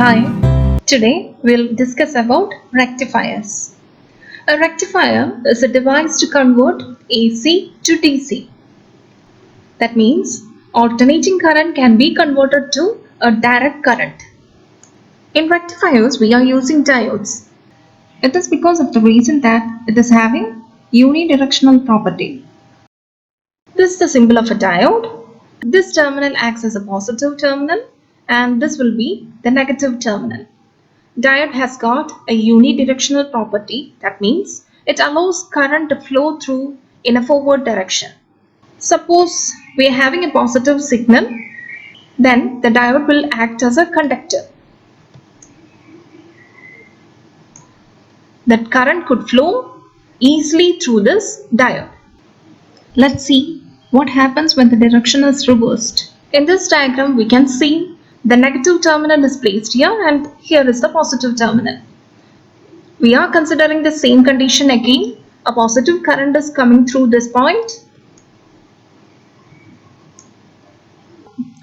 Hi, today we'll discuss about rectifiers. A rectifier is a device to convert AC to DC. That means alternating current can be converted to a direct current. In rectifiers, we are using diodes. It is because of the reason that it is having unidirectional property. This is the symbol of a diode. This terminal acts as a positive terminal and this will be the negative terminal. Diode has got a unidirectional property. That means it allows current to flow through in a forward direction. Suppose we are having a positive signal, then the diode will act as a conductor. That current could flow easily through this diode. Let's see what happens when the direction is reversed. In this diagram, we can see the negative terminal is placed here and here is the positive terminal. We are considering the same condition again. A positive current is coming through this point.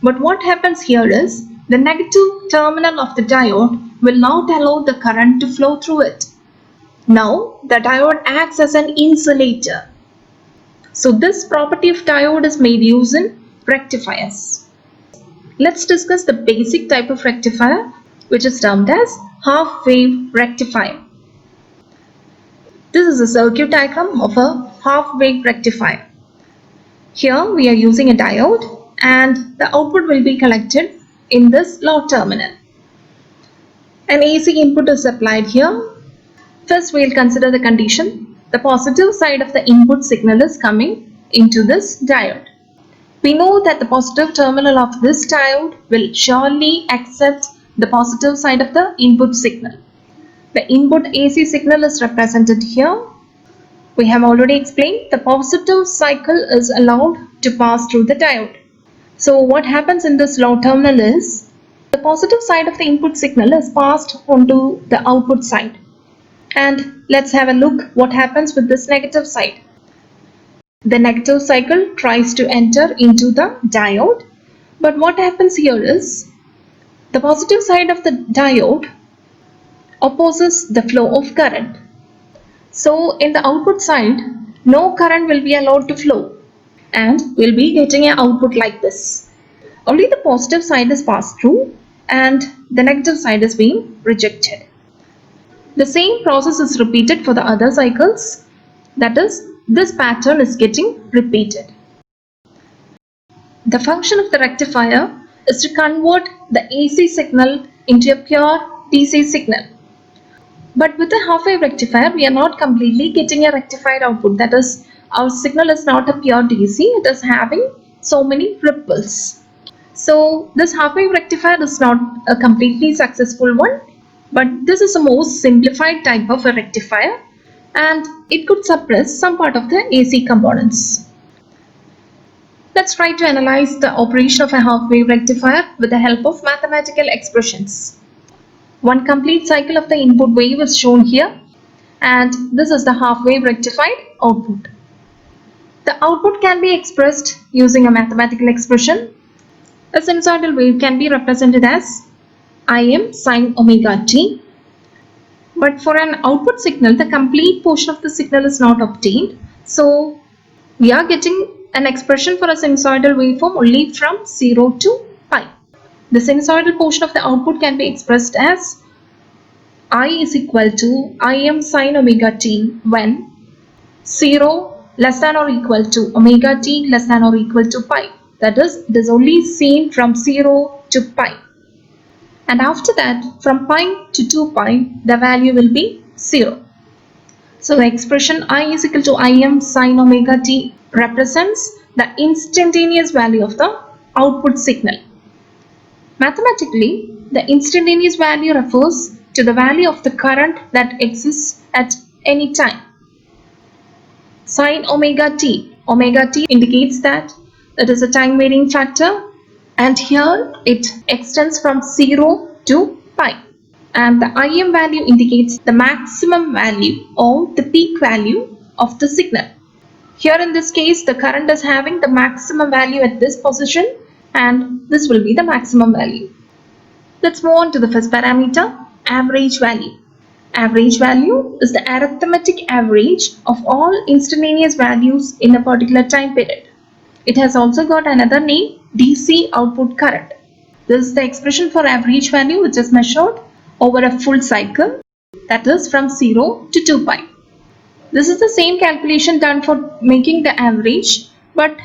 But what happens here is the negative terminal of the diode will not allow the current to flow through it. Now the diode acts as an insulator. So this property of diode is made using rectifiers. Let's discuss the basic type of rectifier, which is termed as half-wave rectifier. This is a circuit diagram of a half-wave rectifier. Here we are using a diode and the output will be collected in this load terminal. An AC input is applied here. First we will consider the condition. The positive side of the input signal is coming into this diode. We know that the positive terminal of this diode will surely accept the positive side of the input signal. The input AC signal is represented here. We have already explained the positive cycle is allowed to pass through the diode. So what happens in this load terminal is the positive side of the input signal is passed onto the output side. And let's have a look what happens with this negative side. The negative cycle tries to enter into the diode, but what happens here is the positive side of the diode opposes the flow of current. So in the output side, no current will be allowed to flow and we'll be getting an output like this. Only the positive side is passed through and the negative side is being rejected. The same process is repeated for the other cycles. That is, this pattern is getting repeated. The function of the rectifier is to convert the AC signal into a pure DC signal. But with a half-wave rectifier, we are not completely getting a rectified output. That is, our signal is not a pure DC. It is having so many ripples. So this half-wave rectifier is not a completely successful one. But this is the most simplified type of a rectifier and it could suppress some part of the AC components. Let's try to analyze the operation of a half-wave rectifier with the help of mathematical expressions. One complete cycle of the input wave is shown here and this is the half-wave rectified output. The output can be expressed using a mathematical expression. A sinusoidal wave can be represented as Im sin omega t. But for an output signal, the complete portion of the signal is not obtained. So we are getting an expression for a sinusoidal waveform only from 0 to pi. The sinusoidal portion of the output can be expressed as I is equal to Im sin omega t when 0 less than or equal to omega t less than or equal to pi. That is, it is only seen from 0 to pi. And after that, from pi to 2 pi, the value will be 0. So the expression I is equal to Im sin omega t represents the instantaneous value of the output signal. Mathematically, the instantaneous value refers to the value of the current that exists at any time. Sin omega t indicates that it is a time varying factor. And here it extends from 0 to pi. And the Im value indicates the maximum value or the peak value of the signal. Here in this case, the current is having the maximum value at this position and this will be the maximum value. Let's move on to the first parameter, average value. Average value is the arithmetic average of all instantaneous values in a particular time period. It has also got another name, DC output current. This is the expression for average value which is measured over a full cycle, that is from 0 to 2 pi. This is the same calculation done for making the average, but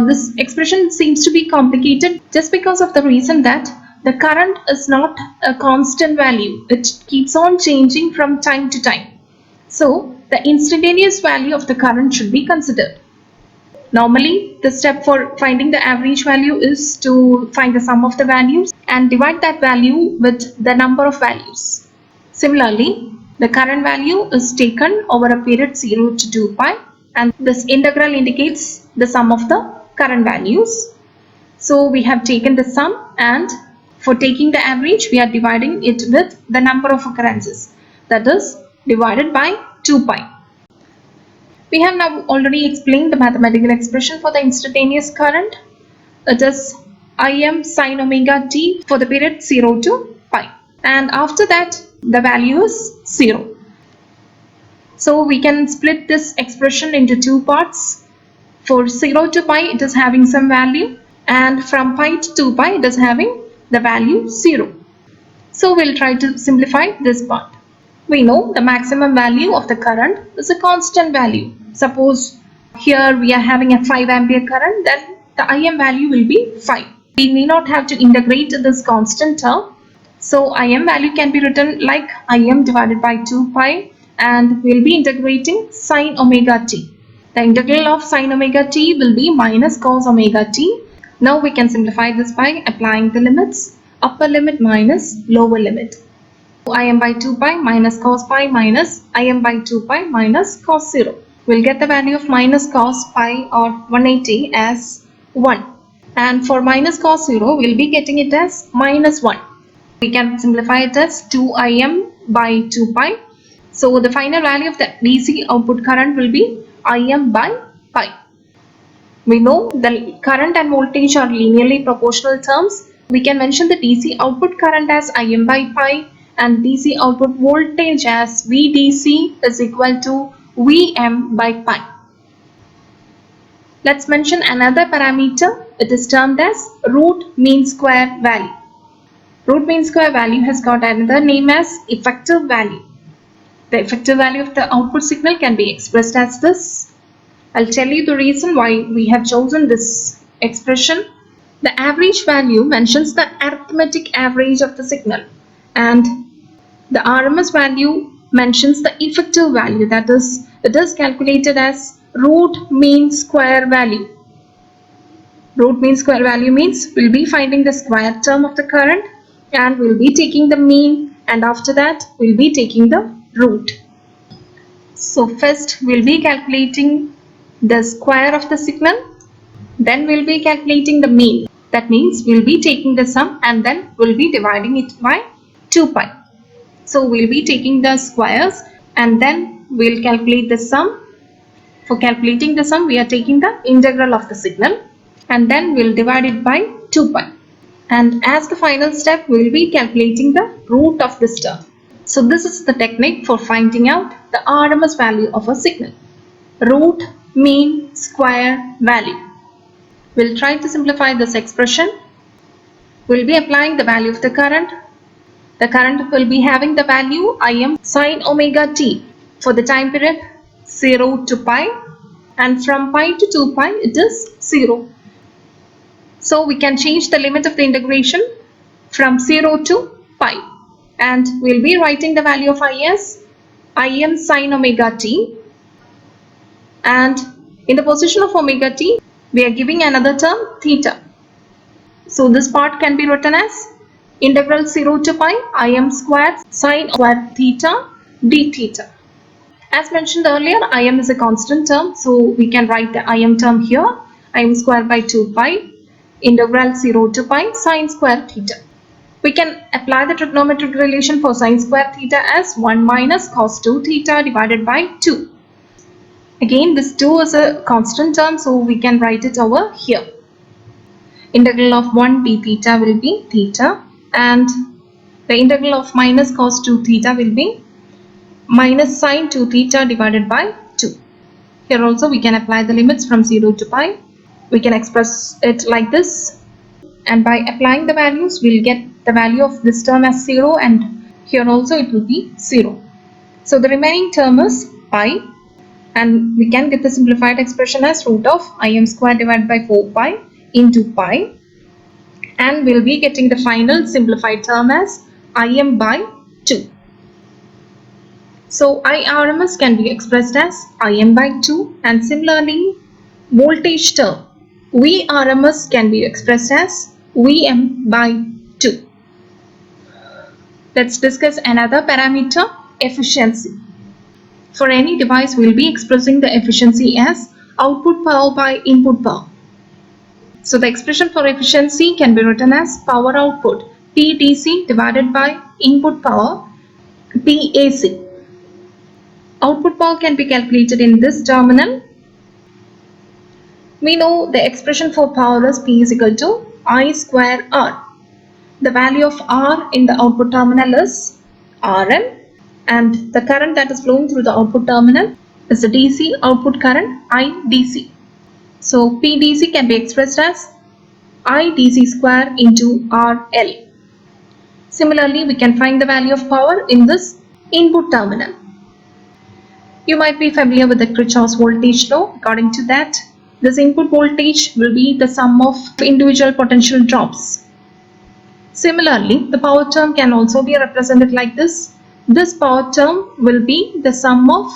this expression seems to be complicated just because of the reason that the current is not a constant value. It keeps on changing from time to time. So the instantaneous value of the current should be considered. Normally, the step for finding the average value is to find the sum of the values and divide that value with the number of values. Similarly, the current value is taken over a period 0 to 2 pi, and this integral indicates the sum of the current values. So we have taken the sum, and for taking the average we are dividing it with the number of occurrences, that is divided by 2 pi. We have now already explained the mathematical expression for the instantaneous current. It is Im sin omega t for the period 0 to pi, and after that the value is 0. So we can split this expression into two parts. For 0 to pi it is having some value, and from pi to 2 pi it is having the value 0. So we'll try to simplify this part. We know the maximum value of the current is a constant value. Suppose here we are having a 5 ampere current, then the Im value will be 5. We may not have to integrate this constant term. So Im value can be written like Im divided by 2 pi, and we'll be integrating sin omega t. The integral of sin omega t will be minus cos omega t. Now we can simplify this by applying the limits, upper limit minus lower limit. Im by 2 pi minus cos pi minus Im by 2 pi minus cos 0. We'll get the value of minus cos pi or 180 as 1. And for minus cos 0, we'll be getting it as minus 1. We can simplify it as 2Im by 2 pi. So the final value of the DC output current will be Im by pi. We know the current and voltage are linearly proportional terms. We can mention the DC output current as Im by pi and DC output voltage as VDC is equal to Vm by pi. Let's mention another parameter. It is termed as root mean square value. Root mean square value has got another name as effective value. The effective value of the output signal can be expressed as this. I'll tell you the reason why we have chosen this expression. The average value mentions the arithmetic average of the signal, and the RMS value mentions the effective value, that is, it is calculated as root mean square value. Root mean square value means we'll be finding the square term of the current, and we'll be taking the mean, and after that we'll be taking the root. So first we'll be calculating the square of the signal, then we'll be calculating the mean. That means we'll be taking the sum and then we'll be dividing it by 2 pi. So we'll be taking the squares and then we'll calculate the sum. For calculating the sum, we are taking the integral of the signal and then we'll divide it by 2 pi. And as the final step, we'll be calculating the root of this term. So this is the technique for finding out the RMS value of a signal. Root mean square value. We'll try to simplify this expression. We'll be applying the value of the current. The current will be having the value Im sin omega t for the time period 0 to pi, and from pi to 2 pi it is 0. So we can change the limit of the integration from 0 to pi, and we'll be writing the value of I as Im sin omega t, and in the position of omega t we are giving another term theta. So this part can be written as integral 0 to pi Im squared sin square theta d theta. As mentioned earlier, Im is a constant term, so we can write the Im term here, Im squared by 2 pi integral 0 to pi sin square theta. We can apply the trigonometric relation for sin square theta as 1 minus cos 2 theta divided by 2. Again, this 2 is a constant term, so we can write it over here. Integral of 1 d theta will be theta, and the integral of minus cos 2 theta will be minus sine 2 theta divided by 2. Here also we can apply the limits from 0 to pi. We can express it like this, and by applying the values we'll get the value of this term as 0, and here also it will be 0. So the remaining term is pi, and we can get the simplified expression as root of im square divided by 4 pi into pi, and we'll be getting the final simplified term as im by 2. So IRMS can be expressed as im by 2, and similarly voltage term Vrms can be expressed as Vm by 2. Let's discuss another parameter, efficiency. For any device, we will be expressing the efficiency as output power by input power. So the expression for efficiency can be written as power output PDC divided by input power PAC. Output power can be calculated in this terminal. We know the expression for power is P is equal to I square R. The value of R in the output terminal is RL, and the current that is flowing through the output terminal is the DC output current IDC. So PDC can be expressed as IDC square into RL. Similarly, we can find the value of power in this input terminal. You might be familiar with the Kirchhoff's voltage law. According to that, this input voltage will be the sum of individual potential drops. Similarly, the power term can also be represented like this. This power term will be the sum of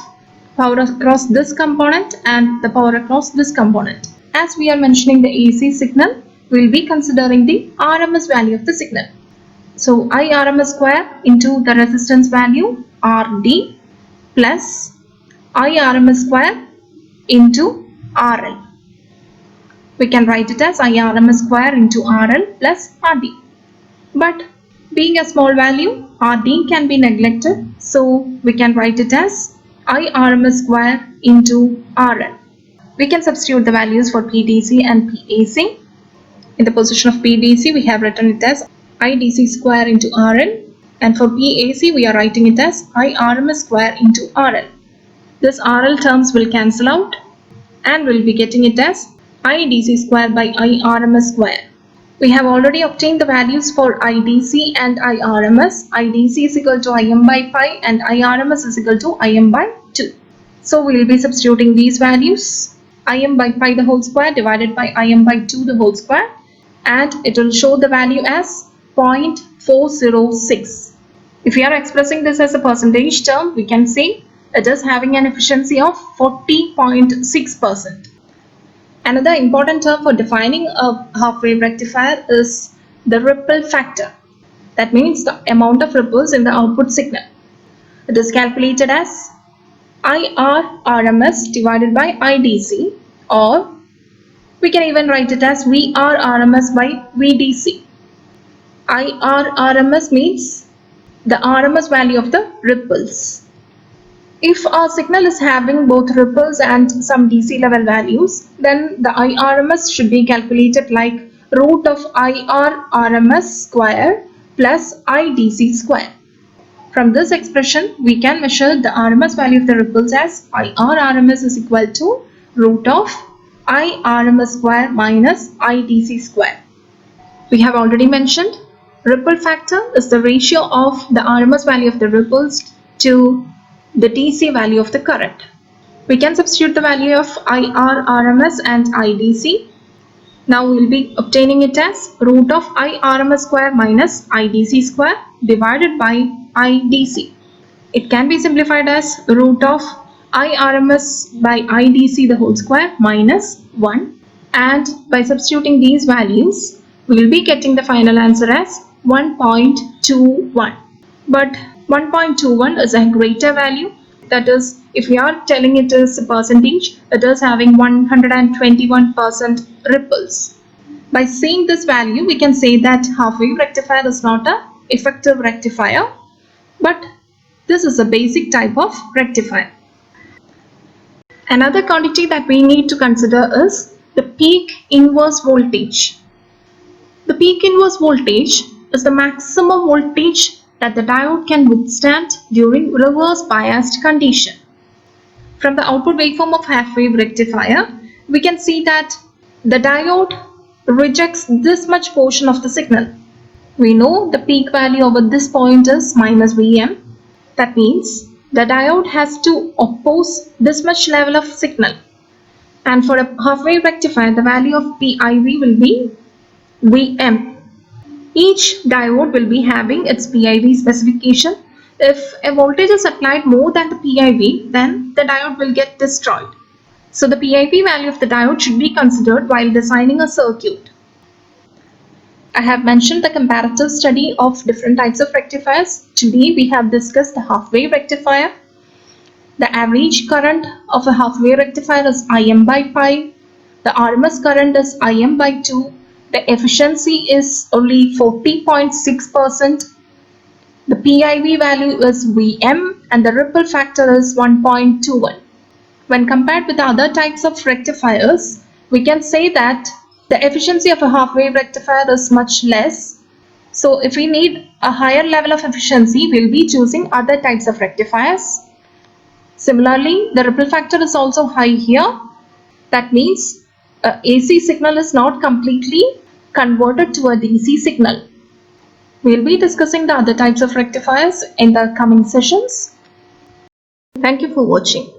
power across this component and the power across this component. As we are mentioning the AC signal, we will be considering the RMS value of the signal. So IRMS square into the resistance value RD plus IRMS square into RL. We can write it as IRMS square into RL plus RD. But being a small value, RD can be neglected, so we can write it as IRMS square into RL. We can substitute the values for PDC and PAC. In the position of PDC, we have written it as IDC square into RL, and for PAC, we are writing it as IRMS square into RL. This RL terms will cancel out, and we'll be getting it as IDC square by IRMS square. We have already obtained the values for IDC and IRMS. IDC is equal to Im by pi and IRMS is equal to Im by 2. So we will be substituting these values, Im by pi the whole square divided by Im by 2 the whole square, and it will show the value as 0.406. If we are expressing this as a percentage term, we can say it is having an efficiency of 40.6%. Another important term for defining a half-wave rectifier is the ripple factor. That means the amount of ripples in the output signal. It is calculated as IRRMS divided by IDC, or we can even write it as VRRMS by VDC. IRRMS means the RMS value of the ripples. If our signal is having both ripples and some DC level values, then the IRMS should be calculated like root of IRRMS square plus IDC square. From this expression, we can measure the RMS value of the ripples as IRRMS is equal to root of IRMS square minus IDC square. We have already mentioned ripple factor is the ratio of the RMS value of the ripples to the DC value of the current. We can substitute the value of IRRMS and IDC. Now we will be obtaining it as root of IRMS square minus IDC square divided by IDC. It can be simplified as root of IRMS by IDC the whole square minus 1, and by substituting these values, we will be getting the final answer as 1.21. But 1.21 is a greater value. That is, if we are telling it as a percentage, it is having 121% ripples. By seeing this value, we can say that half-wave rectifier is not an effective rectifier, but this is a basic type of rectifier. Another quantity that we need to consider is the peak inverse voltage. The peak inverse voltage is the maximum voltage that the diode can withstand during reverse biased condition. From the output waveform of half-wave rectifier, we can see that the diode rejects this much portion of the signal. We know the peak value over this point is minus Vm. That means the diode has to oppose this much level of signal. And for a half-wave rectifier, the value of PIV will be Vm. Each diode will be having its PIV specification. If a voltage is applied more than the PIV, then the diode will get destroyed. So the PIV value of the diode should be considered while designing a circuit. I have mentioned the comparative study of different types of rectifiers. Today we have discussed the half-wave rectifier. The average current of a half-wave rectifier is Im by pi. The RMS current is Im by 2. The efficiency is only 40.6%. The PIV value is Vm and the ripple factor is 1.21. When compared with other types of rectifiers, we can say that the efficiency of a half-wave rectifier is much less. So if we need a higher level of efficiency, we'll be choosing other types of rectifiers. Similarly, the ripple factor is also high here. That means AC signal is not completely converted to a DC signal. We'll be discussing the other types of rectifiers in the coming sessions. Thank you for watching.